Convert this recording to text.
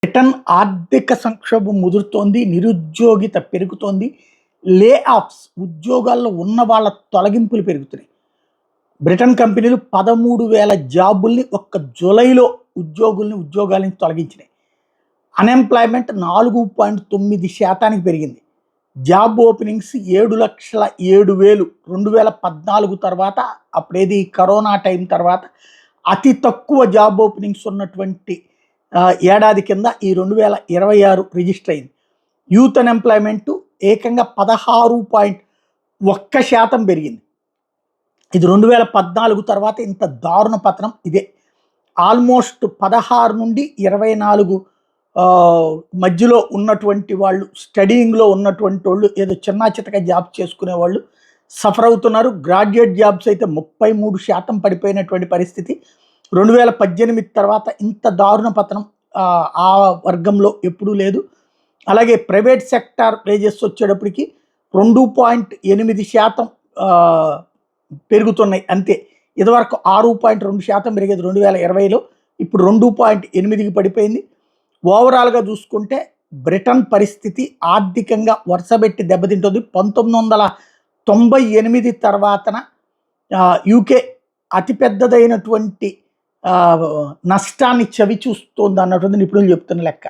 Britain ఆర్థిక సంక్షోభం ముదురుతోంది. నిరుద్యోగిత పెరుగుతోంది. లే ఆఫ్స్ ఉద్యోగాల్లో ఉన్న వాళ్ళ తొలగింపులు పెరుగుతున్నాయి. బ్రిటన్ కంపెనీలు 13,000 జాబుల్ని ఒక్క జూలైలో ఉద్యోగాల నుంచి తొలగించినాయి. అన్ఎంప్లాయ్మెంట్ 4.9% పెరిగింది. జాబ్ ఓపెనింగ్స్ 7,07,000 2014 తర్వాత, అప్పుడేది కరోనా టైం తర్వాత అతి తక్కువ జాబ్ ఓపెనింగ్స్ ఉన్నటువంటి ఏడాది కింద ఈ 2026 రిజిస్టర్ అయింది. యూత్ అన్ఎంప్లాయ్మెంట్ ఏకంగా 16.1% పెరిగింది. ఇది 2014 తర్వాత ఇంత దారుణ పతనం ఇదే. ఆల్మోస్ట్ 16 నుండి 24 మధ్యలో ఉన్నటువంటి వాళ్ళు, స్టడీయింగ్లో ఉన్నటువంటి వాళ్ళు, ఏదో చిన్న చితక జాబ్ చేసుకునే వాళ్ళు సఫర్ అవుతున్నారు. గ్రాడ్యుయేట్ జాబ్స్ అయితే 33% పడిపోయినటువంటి పరిస్థితి. 2018 తర్వాత ఇంత దారుణ పతనం ఆ వర్గంలో ఎప్పుడూ లేదు. అలాగే ప్రైవేట్ సెక్టార్ వేజెస్ వచ్చేటప్పటికి 2.8% పెరుగుతున్నాయి అంతే. ఇదివరకు 6.2% పెరిగేది 2020లో, ఇప్పుడు 2.8కి పడిపోయింది. ఓవరాల్గా చూసుకుంటే బ్రిటన్ పరిస్థితి ఆర్థికంగా వరుసబెట్టి దెబ్బతింటుంది. 1998 తర్వాతన యూకే అతిపెద్దదైనటువంటి నష్టాన్ని చవి చూస్తోంది అన్నటువంటి నిపుణులు చెప్తున్న లెక్క.